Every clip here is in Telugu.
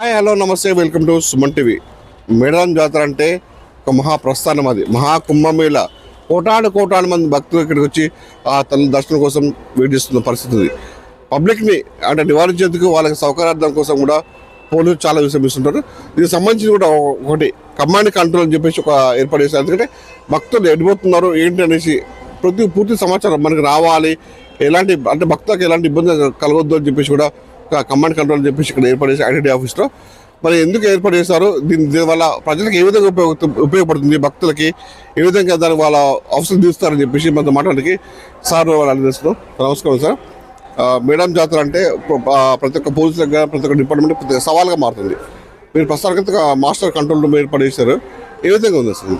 హాయ్ హలో నమస్తే welcome to Suman TV. Medaram జాతర అంటే ఒక మహాప్రస్థానం, అది మహాకుంభమేళ. కోటాను మంది భక్తులు ఇక్కడికి వచ్చి ఆ తల్లి దర్శనం కోసం వెయిట్ చేస్తున్న పరిస్థితి ఉంది. పబ్లిక్ని అంటే నివారించేందుకు వాళ్ళకి సౌకర్యార్థం కోసం కూడా పోలీసులు చాలా విశ్రమిస్తుంటారు. దీనికి సంబంధించి కూడా ఒకటి కమాండ్ కంట్రోల్ అని చెప్పేసి ఒక ఏర్పాటు చేశారు. ఎందుకంటే భక్తులు ఎడిపోతున్నారు ఏంటి అనేసి పూర్తి సమాచారం మనకి రావాలి, ఎలాంటి అంటే భక్తులకు ఎలాంటి ఇబ్బంది కలగొద్దు అని చెప్పేసి కూడా కమాండ్ కంట్రోల్ అని చెప్పేసి ఇక్కడ ఏర్పాటు చేసి ఐడెంటిటీ ఆఫీస్లో మరి ఎందుకు ఏర్పాటు చేశారు, దీనివల్ల ప్రజలకు ఏ విధంగా ఉపయోగపడుతుంది, భక్తులకి ఏ విధంగా దాన్ని వాళ్ళ అవసరం తీస్తారని చెప్పేసి మనతో మాట్లాడడానికి సార్ వాళ్ళు అనిపిస్తున్నాం. నమస్కారం సార్. మేడారం జాతర అంటే ప్రతి ఒక్క పోలీసులకు ప్రతి ఒక్క డిపార్ట్మెంట్ ప్రతి ఒక్క సవాల్గా మారుతుంది. మీరు ప్రస్తుతానికి మాస్టర్ కంట్రోల్ రూమ్ ఏర్పాటు చేశారు, ఏ విధంగా ఉంది అసలు?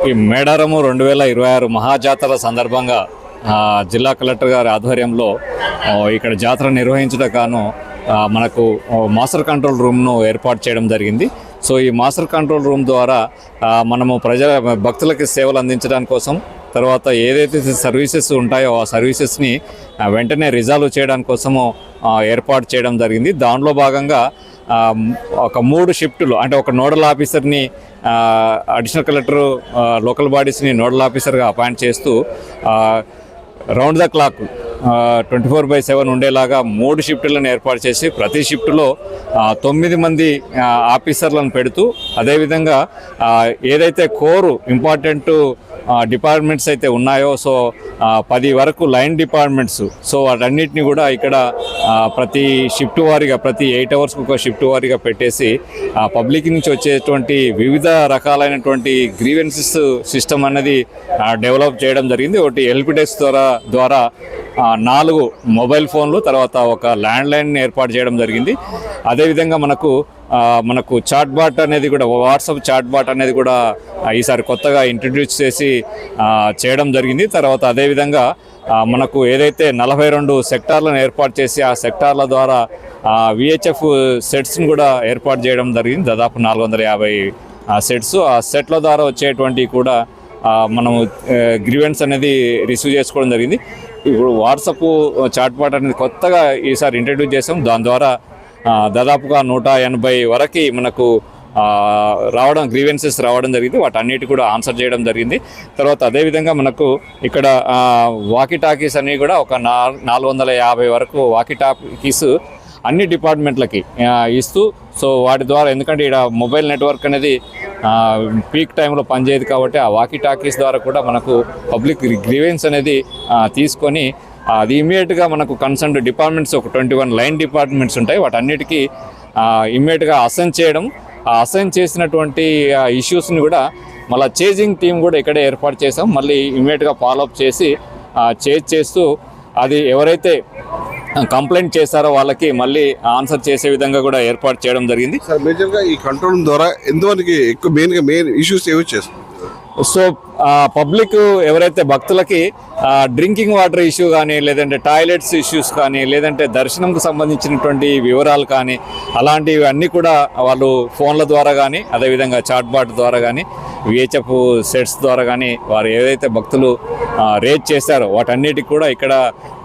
ఈ మేడారము 2026 మహాజాతర సందర్భంగా జిల్లా కలెక్టర్ గారి ఆధ్వర్యంలో ఇక్కడ జాతర నిర్వహించడం గాను మనకు మాస్టర్ కంట్రోల్ రూమ్ను ఏర్పాటు చేయడం జరిగింది. సో ఈ మాస్టర్ కంట్రోల్ రూమ్ ద్వారా మనము భక్తులకి సేవలు అందించడానికి కోసం, తర్వాత ఏదైతే సర్వీసెస్ ఉంటాయో ఆ సర్వీసెస్ని వెంటనే రిజాల్వ్ చేయడానికి కోసము ఏర్పాటు చేయడం జరిగింది. దానిలో భాగంగా ఒక 3 షిఫ్టులు అంటే ఒక నోడల్ ఆఫీసర్ని అడిషనల్ కలెక్టర్ లోకల్ బాడీస్ని నోడల్ ఆఫీసర్గా అపాయింట్ చేస్తూ రౌండ్ ద క్లాక్ 24/7 ఉండేలాగా 3 షిఫ్టులను ఏర్పాటు చేసి ప్రతి షిఫ్టులో 9 మంది ఆఫీసర్లను పెడుతూ, అదేవిధంగా ఏదైతే కోరు ఇంపార్టెంట్ డిపార్ట్మెంట్స్ అయితే ఉన్నాయో సో 10 వరకు లైన్ డిపార్ట్మెంట్స్, సో వాటన్నిటిని కూడా ఇక్కడ ప్రతి షిఫ్ట్ వారీగా ప్రతి 8 అవర్స్కి ఒక షిఫ్ట్ వారీగా పెట్టేసి పబ్లిక్ నుంచి వచ్చేటువంటి వివిధ రకాలైనటువంటి గ్రీవెన్సెస్ సిస్టమ్ అనేది డెవలప్ చేయడం జరిగింది. ఒకటి ఎల్పి డెస్క్ ద్వారా 4 మొబైల్ ఫోన్లు, తర్వాత ఒక ల్యాండ్లైన్ ఏర్పాటు చేయడం జరిగింది. అదేవిధంగా మనకు చాట్ బాట్ అనేది కూడా, వాట్సాప్ చాట్ బాట్ అనేది కూడా ఈసారి కొత్తగా ఇంట్రడ్యూస్ చేసి చేయడం జరిగింది. తర్వాత అదేవిధంగా మనకు ఏదైతే 42 సెక్టార్లను ఏర్పాటు చేసి ఆ సెక్టార్ల ద్వారా విహెచ్ఎఫ్ సెట్స్ని కూడా ఏర్పాటు చేయడం జరిగింది. దాదాపు 450 సెట్స్. ఆ సెట్ల ద్వారా వచ్చేటువంటి కూడా మనము గ్రీవెన్స్ అనేది రిసీవ్ చేసుకోవడం జరిగింది. ఇప్పుడు వాట్సాప్ చాట్ బాట్ అనేది కొత్తగా ఈసారి ఇంట్రడ్యూస్ చేసాం. దాని ద్వారా దాదాపుగా 180 వరకు మనకు గ్రీవెన్సెస్ రావడం జరిగింది. వాటన్నిటి కూడా ఆన్సర్ చేయడం జరిగింది. తర్వాత అదేవిధంగా మనకు ఇక్కడ వాకీ టాకీస్ అనేవి కూడా ఒక 450 వరకు వాకీ టాకీస్ అన్ని డిపార్ట్మెంట్లకి ఇస్తూ, సో వాటి ద్వారా, ఎందుకంటే ఇక్కడ మొబైల్ నెట్వర్క్ అనేది పీక్ టైంలో పనిచేయదు కాబట్టి ఆ వాకీ టాకీస్ ద్వారా కూడా మనకు పబ్లిక్ గ్రీవెన్స్ అనేది తీసుకొని అది ఇమ్మీడియట్గా మనకు కన్సర్న్ డిపార్ట్మెంట్స్ ఒక 21 లైన్ డిపార్ట్మెంట్స్ ఉంటాయి, వాటన్నిటికీ ఇమ్మీడియట్గా అసైన్ చేయడం, ఆ అసైన్ చేసినటువంటి ఇష్యూస్ని కూడా మళ్ళీ చేజింగ్ టీం కూడా ఇక్కడే ఏర్పాటు చేసాం. మళ్ళీ ఇమ్మీడియట్గా ఫాలోఅప్ చేసి చేస్తూ అది ఎవరైతే కంప్లైంట్ చేశారో వాళ్ళకి మళ్ళీ ఆన్సర్ చేసే విధంగా కూడా ఏర్పాటు చేయడం జరిగింది. సార్, మేజర్గా ఈ కంట్రోల్ ద్వారా ఎంతమందికి ఎక్కువ మెయిన్ ఇష్యూస్ ఏవి చేస్తారు? సో పబ్లిక్ ఎవరైతే భక్తులకి డ్రింకింగ్ వాటర్ ఇష్యూ కానీ, లేదంటే టాయిలెట్స్ ఇష్యూస్ కానీ, లేదంటే దర్శనంకు సంబంధించినటువంటి వివరాలు కానీ, అలాంటివి అన్నీ కూడా వాళ్ళు ఫోన్ల ద్వారా కానీ, అదేవిధంగా చాట్ బాట్ ద్వారా కానీ, విహెచ్ఎఫ్ సెట్స్ ద్వారా కానీ వారు ఏదైతే భక్తులు రేజ్ చేశారో వాటన్నిటికి కూడా ఇక్కడ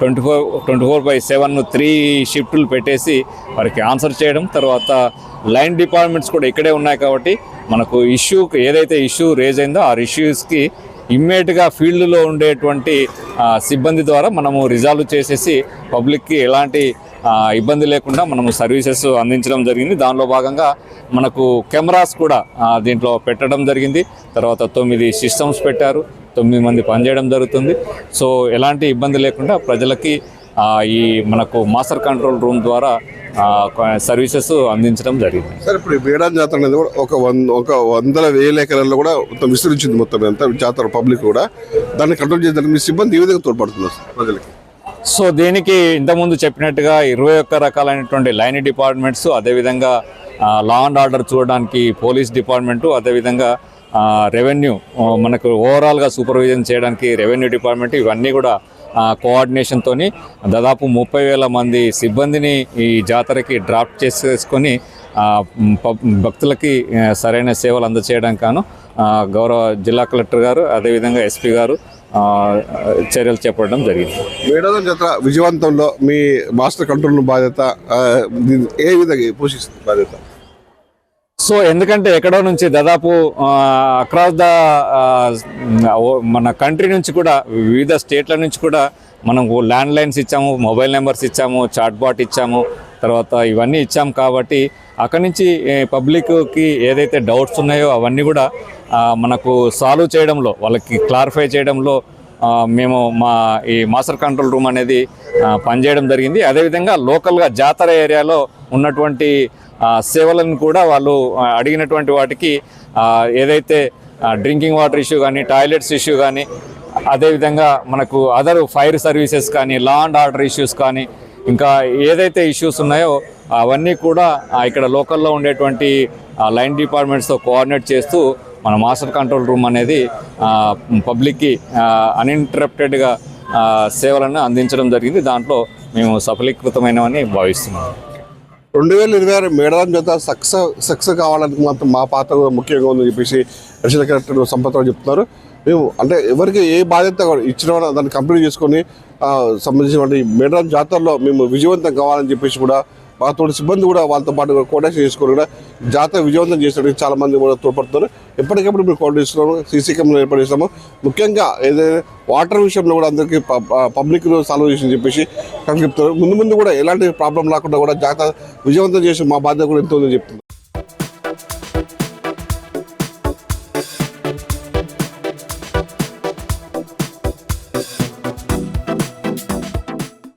24/7 3 షిఫ్టులు పెట్టేసి వారికి ఆన్సర్ చేయడం. తర్వాత లైన్ డిపార్ట్మెంట్స్ కూడా ఇక్కడే ఉన్నాయి కాబట్టి మనకు ఏదైతే ఇష్యూ రేజ్ అయిందో ఆ ఇష్యూస్కి ఇమ్మీడియట్గా ఫీల్డ్లో ఉండేటువంటి సిబ్బంది ద్వారా మనము రిజాల్వ్ చేసేసి పబ్లిక్కి ఎలాంటి ఇబ్బంది లేకుండా మనము సర్వీసెస్ అందించడం జరిగింది. దానిలో భాగంగా మనకు కెమెరాస్ కూడా దీంట్లో పెట్టడం జరిగింది. తర్వాత 9 సిస్టమ్స్ పెట్టారు, 9 మంది పనిచేయడం జరుగుతుంది. సో ఎలాంటి ఇబ్బంది లేకుండా ప్రజలకి ఈ మనకు మాస్టర్ కంట్రోల్ రూమ్ ద్వారా సర్వీసెస్ అందించడం జరిగింది. సార్, ఇప్పుడు మేడారం జాతర అనేది కూడా ఒక 100,000 ఎకరాల్లో కూడా మొత్తం విస్తరించింది. మొత్తం ఎంత జాతర పబ్లిక్ కూడా దాన్ని కంట్రోల్ చేయడానికి మీ సిబ్బంది ఏ విధంగా తోడ్పడుతున్నారు ప్రజలకి? సో దీనికి ఇంతకుముందు చెప్పినట్టుగా 21 రకాలైనటువంటి లైన్ డిపార్ట్మెంట్స్, అదేవిధంగా లా అండ్ ఆర్డర్ చూడడానికి పోలీస్ డిపార్ట్మెంటు, అదేవిధంగా రెవెన్యూ మనకు ఓవరాల్గా సూపర్విజన్ చేయడానికి రెవెన్యూ డిపార్ట్మెంట్, ఇవన్నీ కూడా కోఆర్డినేషన్తో దాదాపు 30,000 మంది సిబ్బందిని ఈ జాతరకి డ్రాఫ్ట్ చేసుకొని భక్తులకి సరైన సేవలు అందచేయడానికి గాను గౌరవ జిల్లా కలెక్టర్ గారు, అదేవిధంగా ఎస్పీ గారు, చర్యలు చేపట్టడం జరిగింది. మేడారం జాతర విజయవంతంలో మీ మాస్టర్ కంట్రోల్ బాధ్యత ఏ విధంగా పోషిస్తుంది బాధ్యత? సో ఎందుకంటే ఎక్కడో నుంచి దాదాపు అక్రాస్ ద మన కంట్రీ నుంచి కూడా వివిధ స్టేట్ల నుంచి కూడా మనం ల్యాండ్ లైన్స్ ఇచ్చాము, మొబైల్ నెంబర్స్ ఇచ్చాము, చాట్ బాట్ ఇచ్చాము, తర్వాత ఇవన్నీ ఇచ్చాము. కాబట్టి అక్కడి నుంచి పబ్లిక్కి ఏదైతే డౌట్స్ ఉన్నాయో అవన్నీ కూడా మనకు సాల్వ్ చేయడంలో, వాళ్ళకి క్లారిఫై చేయడంలో మేము మా ఈ మాస్టర్ కంట్రోల్ రూమ్ అనేది పనిచేయడం జరిగింది. అదేవిధంగా లోకల్గా జాతర ఏరియాలో ఉన్నటువంటి సేవలను కూడా వాళ్ళు అడిగినటువంటి వాటికి ఏదైతే డ్రింకింగ్ వాటర్ ఇష్యూ కానీ, టాయిలెట్స్ ఇష్యూ కానీ, అదేవిధంగా మనకు అదర్ ఫైర్ సర్వీసెస్ కానీ, లా అండ్ ఆర్డర్ ఇష్యూస్ కానీ, ఇంకా ఏదైతే ఇష్యూస్ ఉన్నాయో అవన్నీ కూడా ఇక్కడ లోకల్లో ఉండేటువంటి లైన్ డిపార్ట్మెంట్స్తో కోఆర్డినేట్ చేస్తూ మన మాస్టర్ కంట్రోల్ రూమ్ అనేది పబ్లిక్కి అన్ఇంటరప్టెడ్గా సేవలను అందించడం జరిగింది. దాంట్లో మేము సఫలీకృతమైనవని భావిస్తున్నాం. 2026 మేడారం జాతర సక్సెస్ కావాలని మాత్రం మా పాత్ర కూడా ముఖ్యంగా ఉందని చెప్పేసి అడిషనల్ కలెక్టర్ సంపత్రావు చెప్తున్నారు. మేము అంటే ఎవరికి ఏ బాధ్యత ఇచ్చిన దాన్ని కంప్లీట్ చేసుకొని సంబంధించినటువంటి మేడారం జాతరలో మేము విజయవంతం కావాలని చెప్పేసి కూడా వాళ్ళతో సిబ్బంది కూడా వాళ్ళతో పాటు కోఆర్డినేషన్ చేసుకొని కూడా జాతర విజయవంతం చేసేందుకు చాలా మంది కూడా తోడ్పడుతున్నారు. ఎప్పటికప్పుడు మేము కోఆర్డినేట్ చేస్తున్నాము, సీసీ కెమెరా ఏర్పాటు చేస్తాము. ముఖ్యంగా ఏదైతే వాటర్ విషయంలో కూడా అందరికీ పబ్లిక్ సాల్వ్ చేసి చెప్పేసి చెప్తున్నారు. ముందు కూడా ఎలాంటి ప్రాబ్లం రాకుండా కూడా జాతర విజయవంతం చేసి మా బాధ్యత కూడా ఎంతో ఉందని చెప్తున్నారు.